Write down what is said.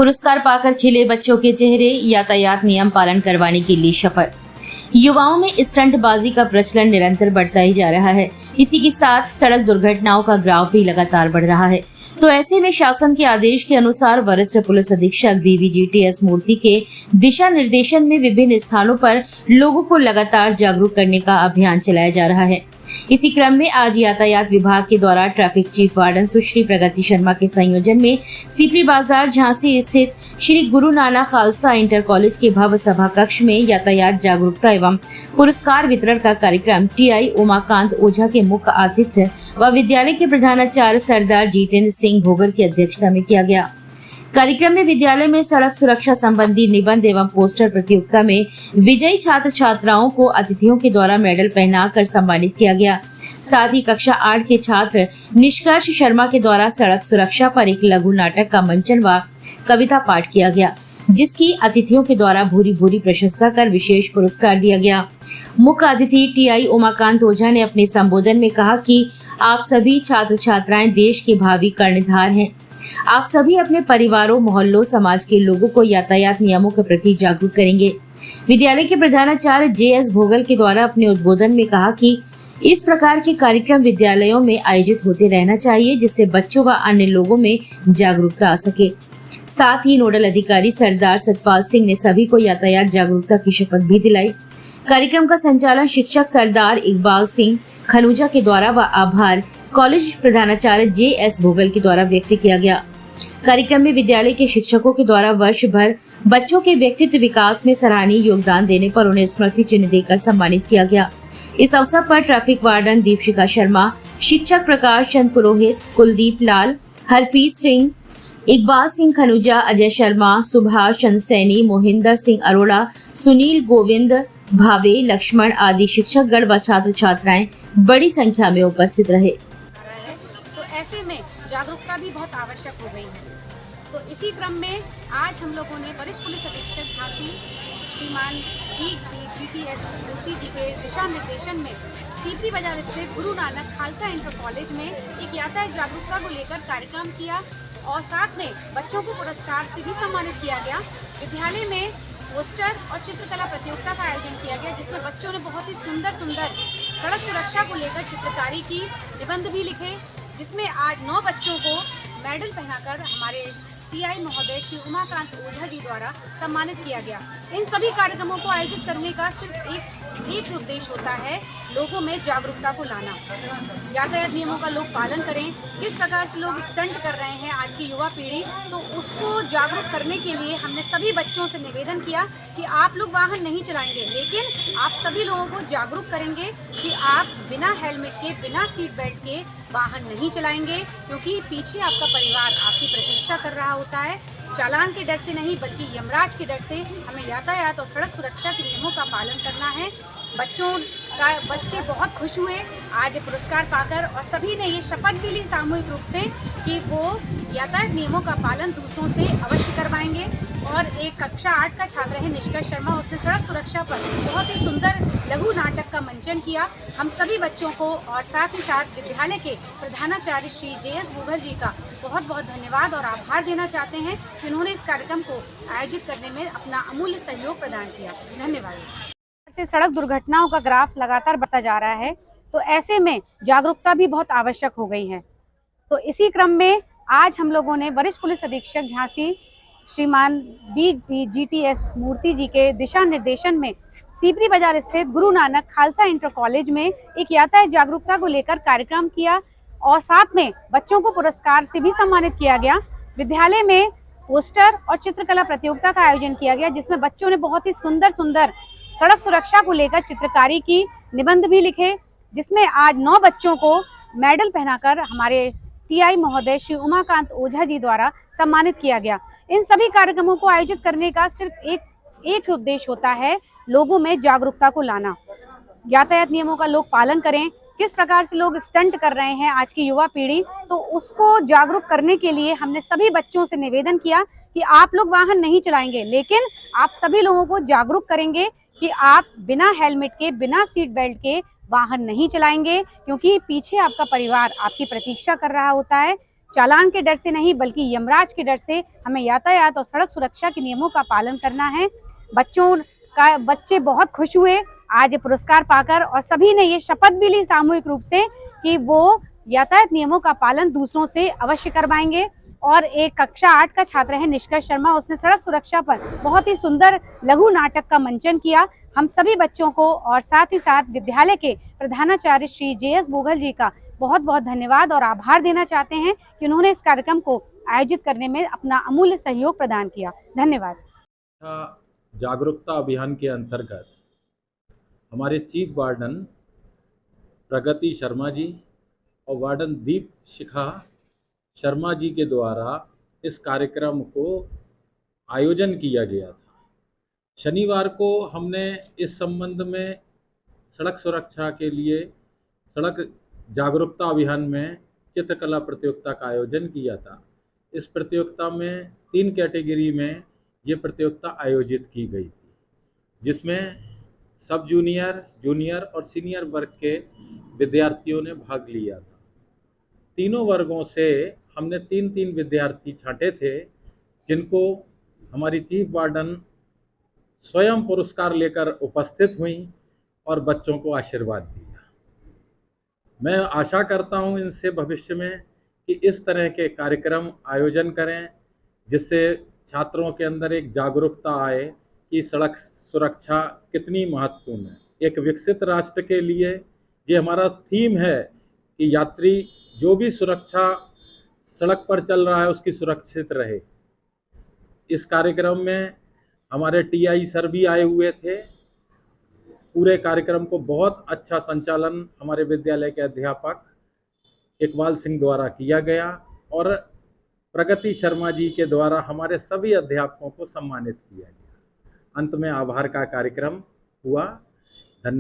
पुरस्कार पाकर खिले बच्चों के चेहरे, यातायात नियम पालन करवाने के लिए शपथ। युवाओं में स्टंटबाजी का प्रचलन निरंतर बढ़ता ही जा रहा है। इसी के साथ सड़क दुर्घटनाओं का ग्राफ भी लगातार बढ़ रहा है। तो ऐसे में शासन के आदेश के अनुसार वरिष्ठ पुलिस अधीक्षक BVGTS मूर्ति के दिशा निर्देशन में विभिन्न स्थानों पर लोगों को लगातार जागरूक करने का अभियान चलाया जा रहा है। इसी क्रम में आज यातायात विभाग के द्वारा ट्रैफिक चीफ वार्डन सुश्री प्रगति शर्मा के संयोजन में सीपी बाजार झांसी स्थित श्री गुरु नानक खालसा इंटर कॉलेज के भव्य सभा कक्ष में यातायात जागरूकता एवं पुरस्कार वितरण का कार्यक्रम TI उमाकांत ओझा के मुख्य आतिथ्य व विद्यालय के प्रधानाचार्य सरदार जितेंद्र सिंह भोगर की अध्यक्षता में किया गया। कार्यक्रम में विद्यालय में सड़क सुरक्षा संबंधी निबंध एवं पोस्टर प्रतियोगिता में विजयी छात्र छात्राओं को अतिथियों के द्वारा मेडल पहनाकर सम्मानित किया गया। साथ ही कक्षा 8 के छात्र निष्कर्ष शर्मा के द्वारा सड़क सुरक्षा पर एक लघु नाटक का मंचन व कविता पाठ किया गया, जिसकी अतिथियों के द्वारा भूरी भूरी प्रशंसा कर विशेष पुरस्कार दिया गया। मुख्य अतिथि TI उमाकांत ओझा ने अपने संबोधन में कहा कि आप सभी छात्र छात्राएं देश के भावी कर्णधार हैं। आप सभी अपने परिवारों, मोहल्लों, समाज के लोगों को यातायात नियमों के प्रति जागरूक करेंगे। विद्यालय के प्रधानाचार्य JS भोगल के द्वारा अपने उद्बोधन में कहा कि इस प्रकार के कार्यक्रम विद्यालयों में आयोजित होते रहना चाहिए, जिससे बच्चों व अन्य लोगों में जागरूकता आ सके। साथ ही नोडल अधिकारी सरदार सतपाल सिंह ने सभी को यातायात जागरूकता की शपथ भी दिलाई। कार्यक्रम का संचालन शिक्षक सरदार इकबाल सिंह खनूजा के द्वारा व आभार कॉलेज प्रधानाचार्य JS भोगल के द्वारा व्यक्त किया गया। कार्यक्रम में विद्यालय के शिक्षकों के द्वारा वर्ष भर बच्चों के व्यक्तित्व विकास में सराहनीय योगदान देने पर उन्हें स्मृति चिन्ह देकर सम्मानित किया गया। इस अवसर पर ट्रैफिक वार्डन दीपशिखा शर्मा, शिक्षक प्रकाश चंद पुरोहित, कुलदीप लाल, हरप्रीत सिंह, इकबाल सिंह खनूजा, अजय शर्मा, सुभाष चंद्र सैनी, मोहिंदर सिंह अरोड़ा, सुनील, गोविंद, भावे, लक्ष्मण आदि शिक्षकगण व छात्र छात्राएं बड़ी संख्या में उपस्थित रहे। तो ऐसे में जागरूकता भी बहुत आवश्यक हो गई है। तो इसी क्रम में आज हम लोगों ने वरिष्ठ पुलिस अधीक्षक झांसी श्रीमान BVGTS मूर्ति जी के दिशा निर्देशन में सीपी बाजार स्थित गुरु नानक खालसा इंटर कॉलेज में एक यातायात जागरूकता को लेकर कार्यक्रम किया और साथ में बच्चों को पुरस्कार से भी सम्मानित किया गया। विद्यालय में पोस्टर और चित्रकला प्रतियोगिता का आयोजन किया गया, जिसमें बच्चों ने बहुत ही सुंदर सड़क सुरक्षा को लेकर चित्रकारी की, निबंध भी लिखे, जिसमें आज 9 बच्चों को मेडल पहनाकर हमारे TI महोदय श्री उमाकांत ओझा जी द्वारा सम्मानित किया गया। इन सभी कार्यक्रमों को आयोजित करने का सिर्फ एक उद्देश्य होता है, लोगों में जागरूकता को लाना। यातायात नियमों का लोग पालन करें। जिस प्रकार से लोग स्टंट कर रहे हैं आज की युवा पीढ़ी, तो उसको जागरूक करने के लिए हमने सभी बच्चों से निवेदन किया कि आप लोग वाहन नहीं चलाएंगे, लेकिन आप सभी लोगों को जागरूक करेंगे कि आप बिना हेलमेट के, बिना सीट बेल्ट के वाहन नहीं चलाएंगे, क्योंकि पीछे आपका परिवार आपकी प्रतीक्षा कर रहा होता है। चालान के डर से नहीं, बल्कि यमराज के डर से हमें यातायात और सड़क सुरक्षा के नियमों का पालन करना है। बच्चे बहुत खुश हुए आज पुरस्कार पाकर और सभी ने ये शपथ भी ली सामूहिक रूप से कि वो यातायात नियमों का पालन दूसरों से अवश्य करवाएंगे। और एक कक्षा 8 का छात्र है निष्कर्ष शर्मा, उसने सड़क सुरक्षा पर बहुत ही सुंदर लघु नाटक का मंचन किया। हम सभी बच्चों को और साथ ही साथ विद्यालय के प्रधानाचार्य श्री JS भोगल जी का बहुत बहुत धन्यवाद और आभार देना चाहते हैं कि उन्होंने इस कार्यक्रम को आयोजित करने में अपना अमूल्य सहयोग प्रदान किया। धन्यवाद। सड़क दुर्घटनाओं का ग्राफ लगातार बढ़ता जा रहा है, तो ऐसे में जागरूकता भी बहुत आवश्यक हो गई है। तो इसी क्रम में आज हम लोगों ने वरिष्ठ पुलिस अधीक्षक झांसी श्रीमान BVGTS मूर्ति जी के दिशा निर्देशन में सीपी बाजार स्थित गुरु नानक खालसा इंटर कॉलेज में एक यातायात जागरूकता को लेकर कार्यक्रम किया और साथ में बच्चों को पुरस्कार से भी सम्मानित किया गया। विद्यालय में पोस्टर और चित्रकला प्रतियोगिता का आयोजन किया गया, जिसमें बच्चों ने बहुत ही सुंदर सड़क सुरक्षा को लेकर चित्रकारी की, निबंध भी लिखे, जिसमें आज 9 बच्चों को मेडल पहनाकर हमारे TI महोदय श्री उमाकांत ओझा जी द्वारा सम्मानित किया गया। इन सभी कार्यक्रमों को आयोजित करने का सिर्फ एक उद्देश्य होता है, लोगों में जागरूकता को लाना। यातायात नियमों का लोग पालन करें। किस प्रकार से लोग स्टंट कर रहे हैं आज की युवा पीढ़ी, तो उसको जागरूक करने के लिए हमने सभी बच्चों से निवेदन किया कि आप लोग वाहन नहीं चलाएंगे, लेकिन आप सभी लोगों को जागरूक करेंगे कि आप बिना हेलमेट के, बिना सीट बेल्ट के वाहन नहीं चलाएंगे, क्योंकि पीछे आपका परिवार आपकी प्रतीक्षा कर रहा होता है। चालान के डर से नहीं बल्कि यमराज के डर से हमें यातायात और सड़क सुरक्षा के नियमों का पालन करना है। बच्चे बहुत खुश हुए आज ये पुरस्कार पाकर और सभी ने ये शपथ भी ली सामूहिक रूप से कि वो यातायात नियमों का पालन दूसरों से अवश्य करवाएंगे। और एक कक्षा 8 का छात्र है निष्कर्ष शर्मा, उसने सड़क सुरक्षा पर बहुत ही सुंदर लघु नाटक का मंचन किया। हम सभी बच्चों को और साथ ही साथ विद्यालय के प्रधानाचार्य श्री JS बोगल जी का बहुत बहुत धन्यवाद और आभार देना चाहते हैं कि उन्होंने इस कार्यक्रम को आयोजित करने में अपना अमूल्य सहयोग प्रदान किया। धन्यवाद। जागरूकता अभियान के अंतर्गत हमारे चीफ वार्डन प्रगति शर्मा जी और वार्डन दीप शिखा शर्मा जी के द्वारा इस कार्यक्रम को आयोजन किया गया था। शनिवार को हमने इस संबंध में सड़क सुरक्षा के लिए सड़क जागरूकता अभियान में चित्रकला प्रतियोगिता का आयोजन किया था। इस प्रतियोगिता में 3 कैटेगरी में ये प्रतियोगिता आयोजित की गई थी, जिसमें सब जूनियर, जूनियर और सीनियर वर्ग के विद्यार्थियों ने भाग लिया था। तीनों वर्गों से हमने 3-3 विद्यार्थी छांटे थे, जिनको हमारी चीफ वार्डन स्वयं पुरस्कार लेकर उपस्थित हुई और बच्चों को आशीर्वाद दिया। मैं आशा करता हूं इनसे भविष्य में कि इस तरह के कार्यक्रम आयोजन करें, जिससे छात्रों के अंदर एक जागरूकता आए कि सड़क सुरक्षा कितनी महत्वपूर्ण है। एक विकसित राष्ट्र के लिए ये हमारा थीम है कि यात्री जो भी सुरक्षा सड़क पर चल रहा है उसकी सुरक्षित रहे। इस कार्यक्रम में हमारे TI सर भी आए हुए थे। पूरे कार्यक्रम को बहुत अच्छा संचालन हमारे विद्यालय के अध्यापक इकबाल सिंह द्वारा किया गया और प्रगति शर्मा जी के द्वारा हमारे सभी अध्यापकों को सम्मानित किया गया। अंत में आभार का कार्यक्रम हुआ।